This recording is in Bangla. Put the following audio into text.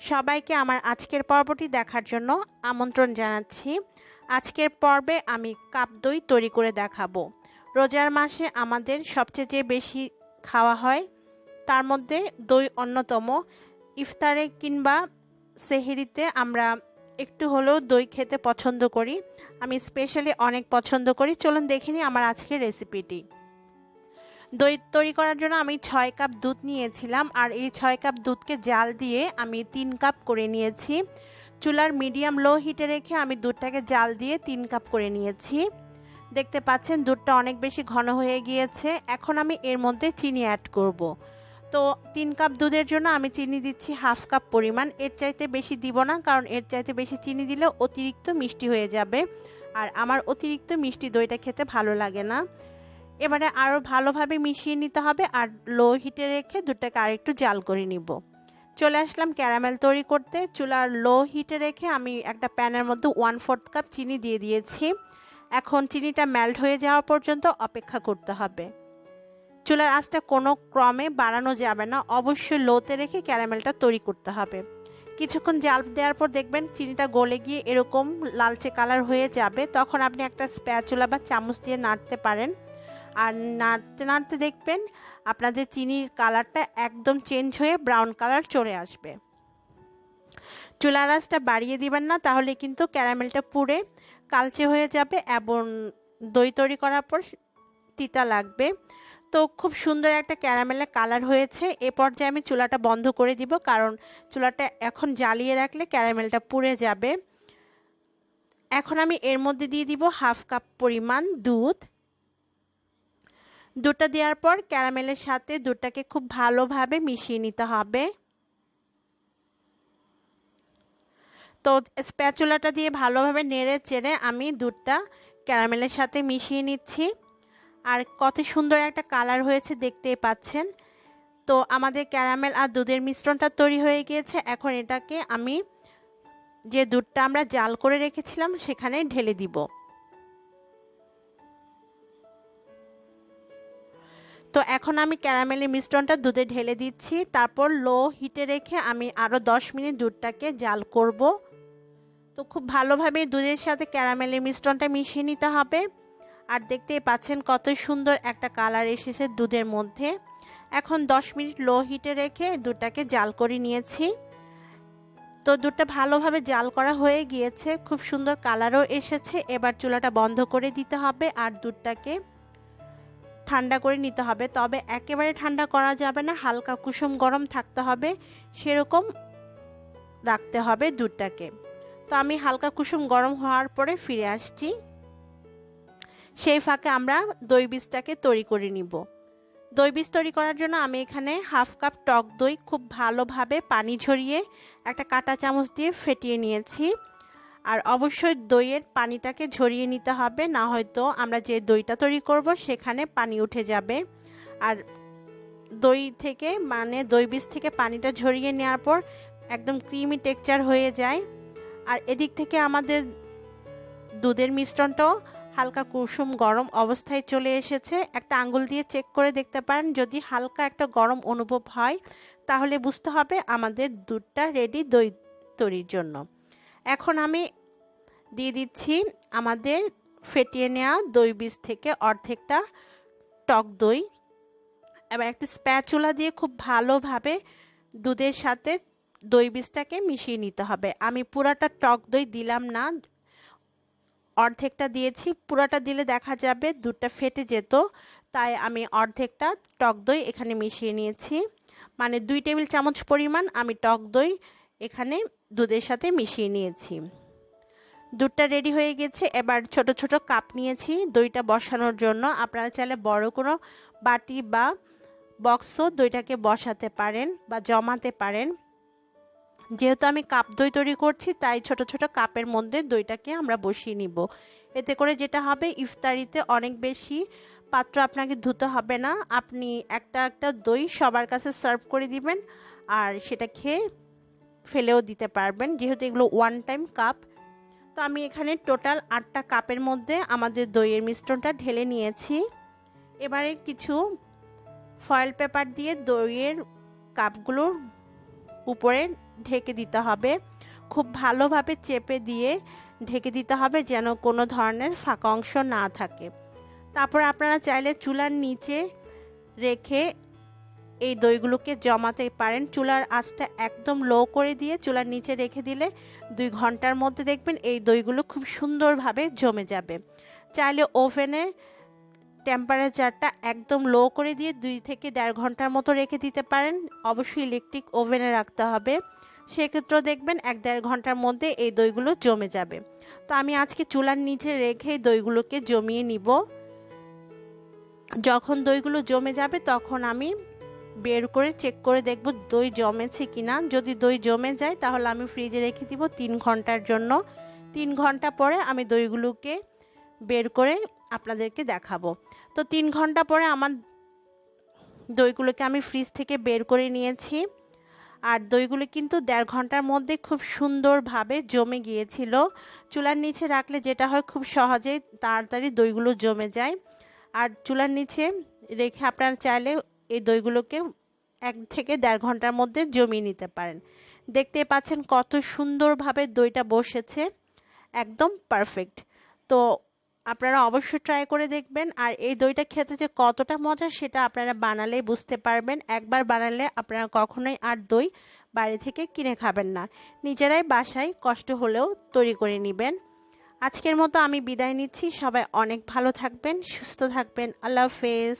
সবাইকে আমার আজকের পর্বটি দেখার জন্য আমন্ত্রণ জানাচ্ছি। আজকের পর্বে আমি কাপ দই তৈরি করে দেখাবো। রোজার মাসে আমাদের সবচেয়ে যে বেশি খাওয়া হয় তার মধ্যে দই অন্যতম। ইফতারে কিংবা সেহরিতে আমরা একটু হলেও দই খেতে পছন্দ করি। আমি স্পেশালি অনেক পছন্দ করি। চলুন দেখে নিই আমার আজকের রেসিপিটি। দই তৈরি করার জন্য আমি 6 কাপ দুধ নিয়েছিলাম, আর এই 6 কাপ দুধকে জাল দিয়ে আমি 3 কাপ করে নিয়েছি। চুলার মিডিয়াম লো হিটে রেখে আমি দুধটাকে জাল দিয়ে 3 কাপ করে নিয়েছি। দেখতে পাচ্ছেন দুধটা অনেক বেশি ঘন হয়ে গিয়েছে। এখন আমি এর মধ্যে চিনি অ্যাড করব। তো 3 কাপ দুধের জন্য আমি চিনি দিচ্ছি হাফ কাপ পরিমাণ। এর চাইতে বেশি দিব না, কারণ এর চাইতে বেশি চিনি দিলে অতিরিক্ত মিষ্টি হয়ে যাবে, আর আমার অতিরিক্ত মিষ্টি দইটা খেতে ভালো লাগে না। এবারে আরও ভালোভাবে মিশিয়ে নিতে হবে, আর লো হিটে রেখে দুধটাকে আরেকটু জাল করে নিব। চলে আসলাম ক্যারামেল তৈরি করতে। চুলার লো হিটে রেখে আমি একটা প্যানের মধ্যে 1/4 কাপ চিনি দিয়ে দিয়েছি। এখন চিনিটা মেল্ট হয়ে যাওয়া পর্যন্ত অপেক্ষা করতে হবে। চুলার আঁচটা কোনো ক্রমে বাড়ানো যাবে না, অবশ্যই লোতে রেখে ক্যারামেলটা তৈরি করতে হবে। কিছুক্ষণ জাল দেওয়ার পর দেখবেন চিনিটা গলে গিয়ে এরকম লালচে কালার হয়ে যাবে। তখন আপনি একটা স্প্যাচুলা বা চামচ দিয়ে নাড়তে পারেন, আর নাড়তে নাড়তে দেখবেন আপনাদের চিনির কালারটা একদম চেঞ্জ হয়ে ব্রাউন কালার চলে আসবে। চুলার আঁচটা বাড়িয়ে দিবেন না, তাহলে কিন্তু ক্যারামেলটা পুড়ে কালচে হয়ে যাবে এবং দই তৈরি করার পর তিতা লাগবে। তো খুব সুন্দর একটা ক্যারামেলের কালার হয়েছে। এ পর্যায়ে আমি চুলাটা বন্ধ করে দিব, কারণ চুলাটা এখন জ্বালিয়ে রাখলে ক্যারামেলটা পুড়ে যাবে। এখন আমি এর মধ্যে দিয়ে দিব হাফ কাপ পরিমাণ দুধ। দুধটা দেওয়ার পর ক্যারামেলের সাথে দুধটাকে খুব ভালোভাবে মিশিয়ে নিতে হবে। তো স্প্যাচুলাটা দিয়ে ভালোভাবে নেড়ে চেড়ে আমি দুধটা ক্যারামেলের সাথে মিশিয়ে নিচ্ছি। আর কত সুন্দর একটা কালার হয়েছে দেখতেই পাচ্ছেন। তো আমাদের ক্যারামেল আর দুধের মিশ্রণটা তৈরি হয়ে গিয়েছে। এখন এটাকে আমি যে দুধটা আমরা জাল করে রেখেছিলাম সেখানে ঢেলে দিব। তো এখন আমি ক্যারামেলের মিশ্রণটা দুধে ঢেলে দিচ্ছি। তারপর লো হিটে রেখে আমি আরও 10 মিনিট দুধটাকে জাল করব। তো খুব ভালোভাবে দুধের সাথে ক্যারামেলের মিশ্রণটা মিশিয়ে নিতে হবে। আর দেখতেই পাচ্ছেন কত সুন্দর একটা কালার এসেছে দুধের মধ্যে। এখন 10 মিনিট লো হিটে রেখে দুধটাকে জাল করে নিয়েছি। তো দুধটা ভালোভাবে জাল করা হয়ে গিয়েছে, খুব সুন্দর কালারও এসেছে। এবার চুলাটা বন্ধ করে দিতে হবে আর দুধটাকে ঠান্ডা করে নিতে হবে। তবে একেবারে ঠান্ডা করা যাবে না, হালকা কুসুম গরম থাকতে হবে, সেরকম রাখতে হবে দুধটাকে। তো আমি হালকা কুসুম গরম হওয়ার পরে ফিরে আসছি। সেই ফাঁকে আমরা দই বীজটাকে তৈরি করে নিব। দই বীজ তৈরি করার জন্য আমি এখানে হাফ কাপ টক দই খুব ভালোভাবে পানি ঝরিয়ে একটা কাঁটা চামচ দিয়ে ফেটিয়ে নিয়েছি। আর অবশ্যই দইয়ের পানিটাকে ঝরিয়ে নিতে হবে, না হয়তো আমরা যে দইটা তৈরি করব সেখানে পানি উঠে যাবে। আর দই থেকে দই বীজ থেকে পানিটা ঝরিয়ে নেওয়ার পর একদম ক্রিমি টেক্সচার হয়ে যায়। আর এদিক থেকে আমাদের দুধের মিশ্রণটাও হালকা কুসুম গরম অবস্থায় চলে এসেছে। একটা আঙ্গুল দিয়ে চেক করে দেখতে পারেন, যদি হালকা একটা গরম অনুভব হয় তাহলে বুঝতে হবে আমাদের দুধটা রেডি দই তৈরির জন্য। এখন আমি দিয়ে দিচ্ছি আমাদের ফেটিয়ে নেওয়া দই বীজ থেকে অর্ধেকটা টক দই। এবার একটা স্প্যাচুলা দিয়ে খুব ভালোভাবে দুধের সাথে দই বীজটাকে মিশিয়ে নিতে হবে। আমি পুরাটা টক দই দিলাম না, অর্ধেকটা দিয়েছি। পুরাটা দিলে দেখা যাবে দুধটা ফেটে যেত, তাই আমি অর্ধেকটা টক দই এখানে মিশিয়ে নিয়েছি। 2 টেবিল চামচ পরিমাণ আমি টক দই এখানে দুধের সাথে মিশিয়ে নিয়েছি। দুধটা রেডি হয়ে গেছে। এবার ছোট ছোট কাপ নিয়েছি দইটা বসানোর জন্য। আপনারা চাইলে বড় কোনো বাটি বা বক্সও দইটাকে বসাতে পারেন বা জমাতে পারেন। যেহেতু আমি কাপ দই তৈরি করছি, তাই ছোট ছোট কাপের মধ্যে দইটাকে আমরা বসিয়ে নিব। এতে করে যেটা হবে, ইফতারিতে অনেক বেশি পাত্র আপনাকে ধুতে হবে না। আপনি একটা একটা দই সবার কাছে সার্ভ করে দিবেন, আর সেটা খেয়ে ফেলেও দিতে পারবেন, যেহেতু এগুলো ওয়ান টাইম কাপ। তো আমি এখানে টোটাল 8টা কাপের মধ্যে আমাদের দইয়ের মিশ্রণটা ঢেলে নিয়েছি। এবারে কিছু ফয়েল পেপার দিয়ে দইয়ের কাপগুলোর উপরে ঢেকে দিতে হবে, খুব ভালোভাবে চেপে দিয়ে ঢেকে দিতে হবে যেন কোনো ধরনের ফাঁকা অংশ না থাকে। তারপর আপনারা চাইলে চুলার নিচে রেখে এই দইগুলোকে জমাতে পারেন। চুলার আঁচটা একদম লো করে দিয়ে চুলার নিচে রেখে দিলে 2 ঘন্টার মধ্যে দেখবেন এই দইগুলো খুব সুন্দরভাবে জমে যাবে। চাইলে ওভেনের টেম্পারেচারটা একদম লো করে দিয়ে 2 থেকে 1.5 ঘন্টার মতো রেখে দিতে পারেন। অবশ্যই ইলেকট্রিক ওভেনে রাখতে হবে, সেক্ষেত্রেও দেখবেন 1-1.5 ঘন্টার মধ্যে এই দইগুলো জমে যাবে। তো আমি আজকে চুলার নিচে রেখে দইগুলোকে জমিয়ে নিব। যখন দইগুলো জমে যাবে তখন আমি বের করে চেক করে দেখব দই জমেছে কিনা। যদি দই জমে যায় তাহলে আমি ফ্রিজে রেখে দিব 3 ঘন্টার জন্য। 3 ঘন্টা পরে আমি দইগুলোকে বের করে আপনাদেরকে দেখাবো। তো 3 ঘন্টা পরে আমার দইগুলোকে আমি ফ্রিজ থেকে বের করে নিয়েছি। আর দইগুলো কিন্তু 1.5 ঘন্টার মধ্যে খুব সুন্দরভাবে জমে গিয়েছিল। চুলার নিচে রাখলে যেটা হয় খুব সহজেই তাড়াতাড়ি দইগুলো জমে যায়। আর চুলার নিচে রেখে আপনারা চাইলে এই দইগুলোকে 1 থেকে 1.5 ঘন্টার মধ্যে জমিয়ে নিতে পারেন। দেখতে পাচ্ছেন কত সুন্দরভাবে দইটা বসেছে, একদম পারফেক্ট। তো আপনারা অবশ্যই ট্রাই করে দেখবেন। আর এই দইটা খেতে যে কতটা মজা সেটা আপনারা বানালেই বুঝতে পারবেন। একবার বানালে আপনারা কখনোই আর দই বাইরে থেকে কিনে খাবেন না, নিজেরাই বাসায় কষ্ট হলেও তৈরি করে নেবেন। আজকের মতো আমি বিদায় নিচ্ছি। সবাই অনেক ভালো থাকবেন, সুস্থ থাকবেন। আল্লাহ হাফেজ।